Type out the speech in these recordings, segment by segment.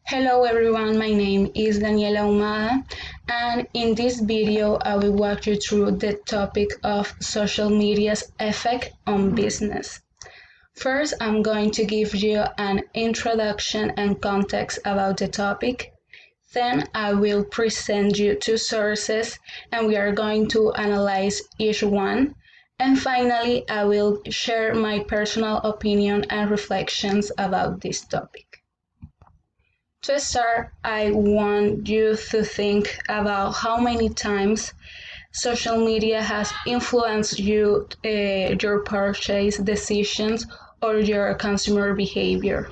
Hello everyone, my name is Daniela Humada, and in this video I will walk you through the topic of social media's effect on business. First, I'm going to give you an introduction and context about the topic. Then I will present you two sources and we are going to analyze each one. And finally, I will share my personal opinion and reflections about this topic. To start, I want you to think about how many times social media has influenced your purchase decisions or your consumer behavior.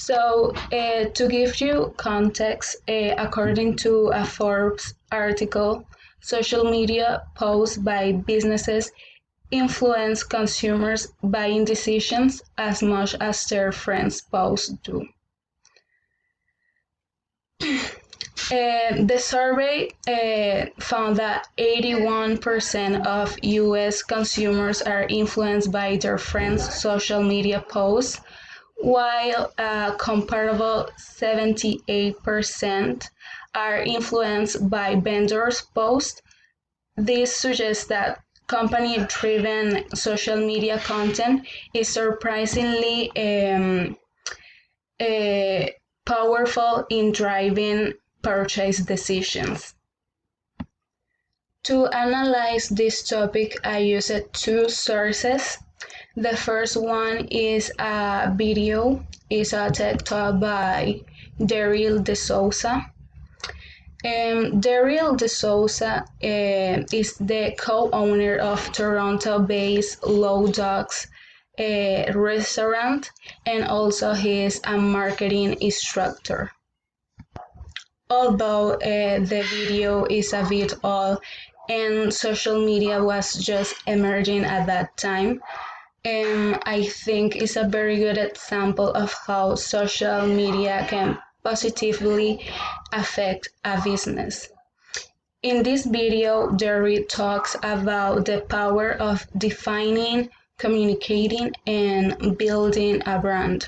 To give you context, according to a Forbes article, social media posts by businesses influence consumers' buying decisions as much as their friends' posts do. The survey found that 81% of US consumers are influenced by their friends' social media posts, while a comparable 78% are influenced by vendors' posts. This suggests that company-driven social media content is surprisingly powerful in driving purchase decisions. To analyze this topic, I used two sources. The first one is a video, is a TED Talk by Daryl DeSouza. Daryl DeSouza is the co-owner of Toronto-based Low Dogs restaurant, and also he is a marketing instructor. Although the video is a bit old and social media was just emerging at that time, I think it's a very good example of how social media can positively affect a business. In this video, Derry talks about the power of defining, communicating, and building a brand,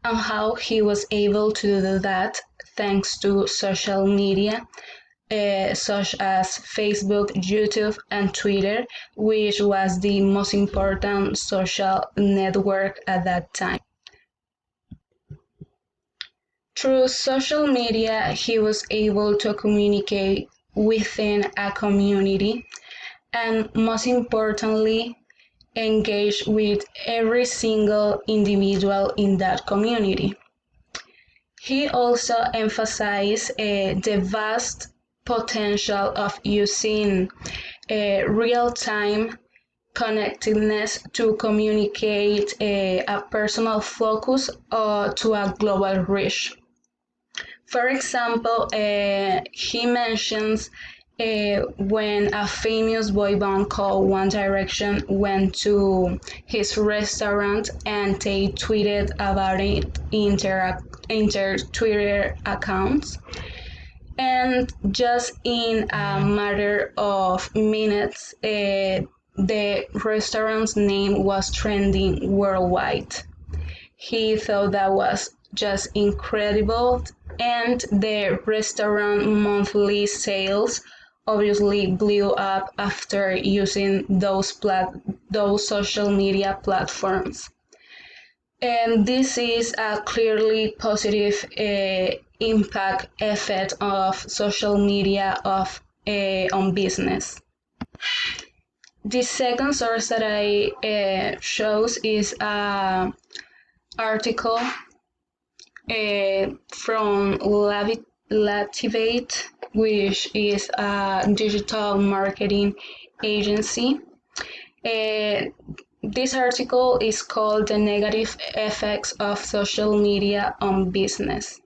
and how he was able to do that thanks to social media, such as Facebook, YouTube, and Twitter, which was the most important social network at that time. Through social media, he was able to communicate within a community and, most importantly, engage with every single individual in that community. He also emphasized the vast potential of using real-time connectedness to communicate a personal focus to a global reach. For example, he mentions when a famous boy band called One Direction went to his restaurant and they tweeted about it in their Twitter accounts. And just in a matter of minutes, the restaurant's name was trending worldwide. He thought that was just incredible, and the restaurant monthly sales obviously blew up after using those social media platforms. And this is a clearly positive impact effect of social media on business. The second source that I chose is an article from Lativate, which is a digital marketing agency. This article is called The Negative Effects of Social Media on Business.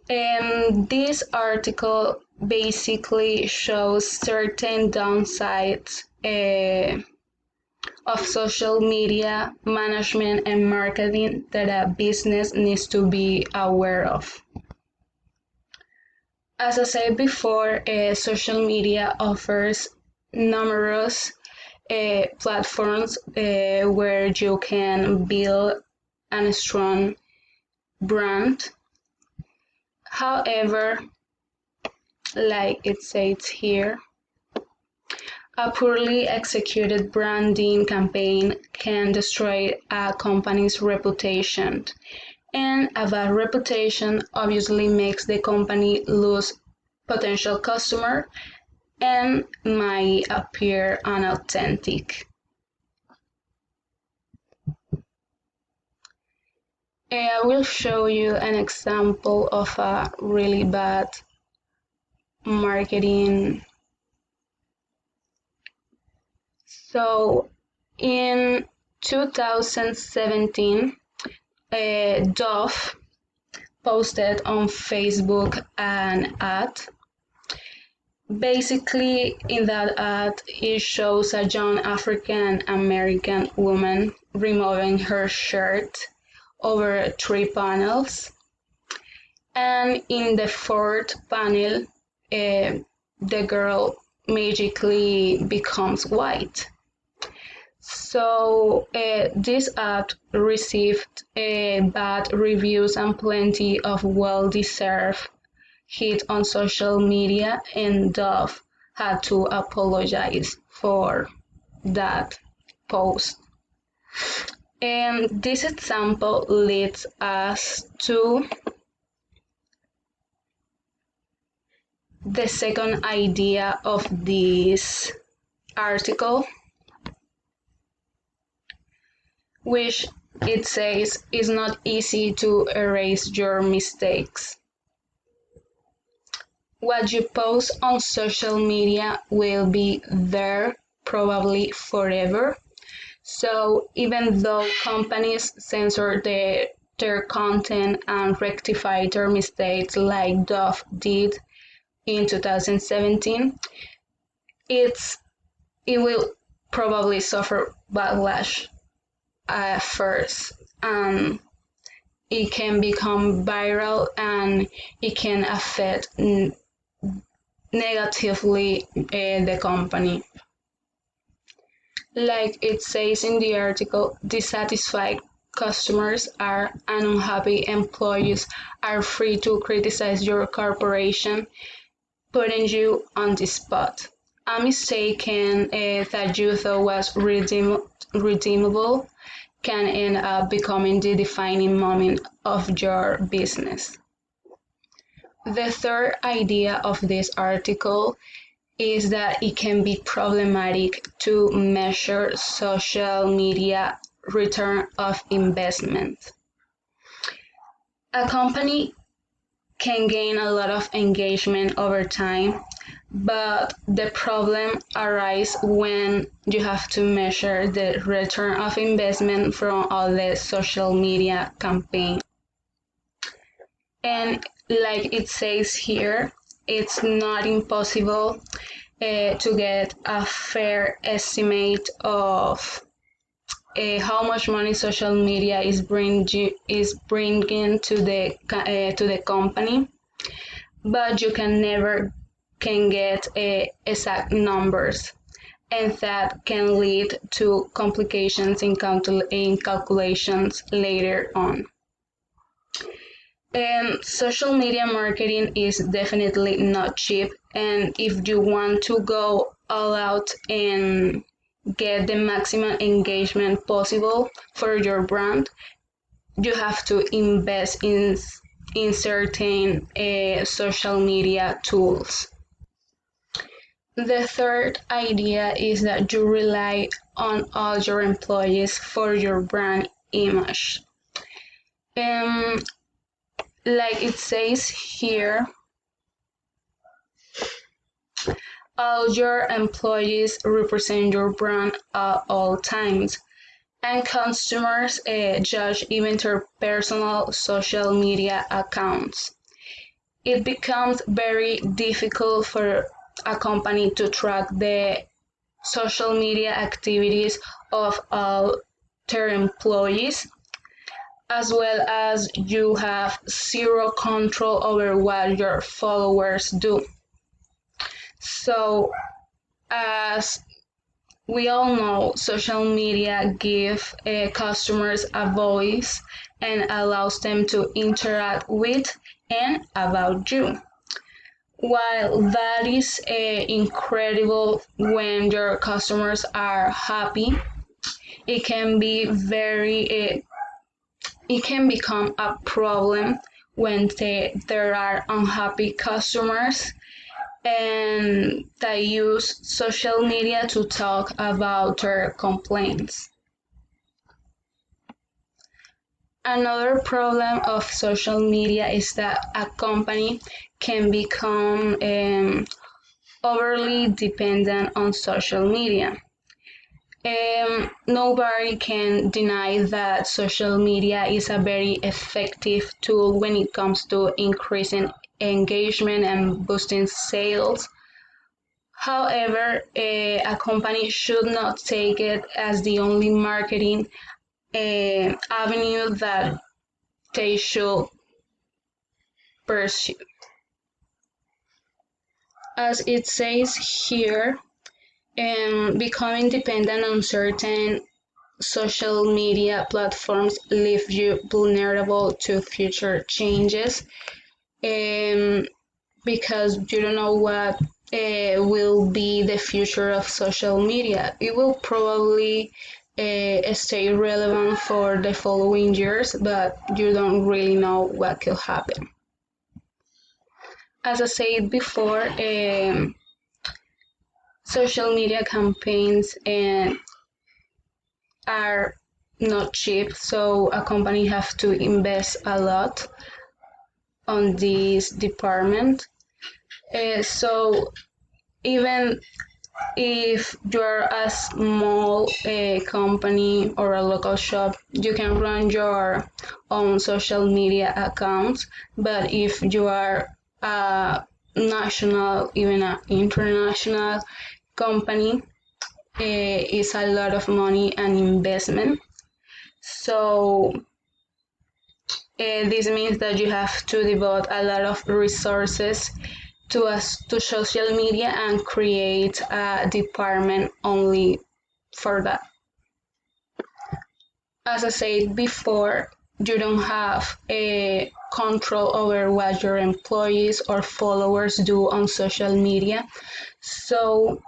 And this article basically shows certain downsides of social media management and marketing that a business needs to be aware of. As I said before, social media offers numerous platforms where you can build a strong brand. However, like it says here, a poorly executed branding campaign can destroy a company's reputation, and a bad reputation obviously makes the company lose potential customer and might appear unauthentic. I will show you an example of a really bad marketing. So in 2017, Dove posted on Facebook an ad. Basically, in that ad, it shows a young African American woman removing her shirt over three panels. And in the fourth panel, the girl magically becomes white. So this ad received bad reviews and plenty of well-deserved hit on social media, and Dove had to apologize for that post. And this example leads us to the second idea of this article, which it says it's not easy to erase your mistakes. What you post on social media will be there probably forever. So even though companies censor their content and rectify their mistakes like Dove did in 2017, it will probably suffer backlash at first. It can become viral and it can affect negatively the company. Like it says in the article, dissatisfied customers and unhappy employees are free to criticize your corporation, putting you on the spot. A mistake that you thought was redeemable can end up becoming the defining moment of your business. The third idea of this article is that it can be problematic to measure social media return of investment. A company can gain a lot of engagement over time, but the problem arises when you have to measure the return of investment from all the social media campaigns. And like it says here, it's not impossible to get a fair estimate of how much money social media is bringing to the company, but you can never get exact numbers, and that can lead to complications in calculations later on. Social media marketing is definitely not cheap, and if you want to go all out and get the maximum engagement possible for your brand, you have to invest in certain social media tools. The third idea is that you rely on all your employees for your brand image. Like it says here, all your employees represent your brand at all times, and customers judge even their personal social media accounts. It becomes very difficult for a company to track the social media activities of all their employees, as well as you have zero control over what your followers do. So, as we all know, social media give customers a voice and allows them to interact with and about you. While that is incredible when your customers are happy, it can be it can become a problem when there are unhappy customers and that use social media to talk about their complaints. Another problem of social media is that a company can become overly dependent on social media. Nobody can deny that social media is a very effective tool when it comes to increasing engagement and boosting sales. However, a company should not take it as the only marketing avenue that they should pursue. As it says here, becoming dependent on certain social media platforms leave you vulnerable to future changes, um, because you don't know what will be the future of social media. It will probably stay relevant for the following years, but you don't really know what could happen. As I said before, social media campaigns are not cheap, so a company have to invest a lot on this department. So even if you're a small company or a local shop, you can run your own social media accounts. But if you are a national, even an international company, it's a lot of money and investment. So this means that you have to devote a lot of resources to social media and create a department only for that. As I said before, you don't have a control over what your employees or followers do on social media. So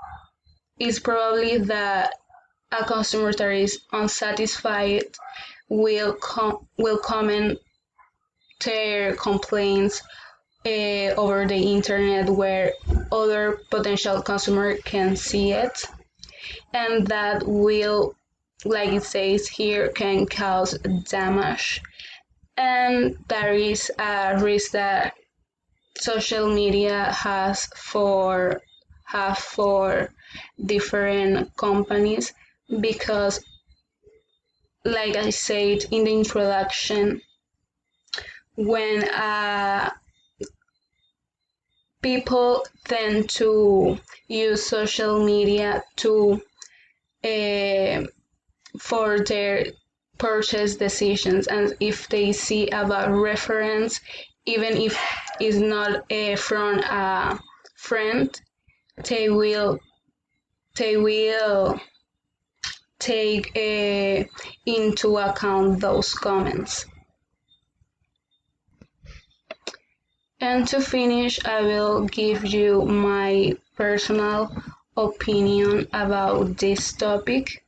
it's probably that a customer that is unsatisfied will comment their complaints over the internet where other potential customer can see it, and that will, like it says here, can cause damage, and there is a risk that social media have for different companies, because like I said in the introduction, when people tend to use social media to for their purchase decisions, and if they see a bad reference, even if it's not from a friend, they will they will take into account those comments. And to finish, I will give you my personal opinion about this topic.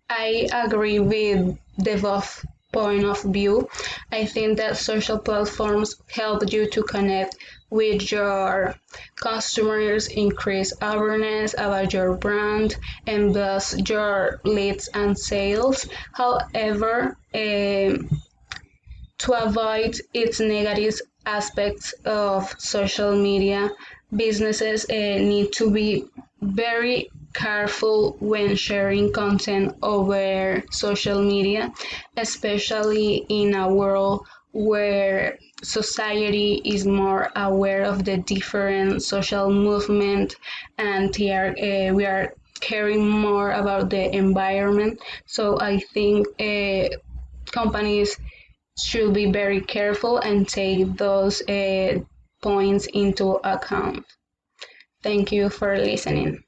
I agree with the above point of view. I think that social platforms help you to connect with your customers, increase awareness about your brand, and boost your leads and sales. However, to avoid its negative aspects of social media, businesses need to be very careful when sharing content over social media, especially in a world where society is more aware of the different social movement, and we are caring more about the environment. So I think companies should be very careful and take those points into account. Thank you for listening.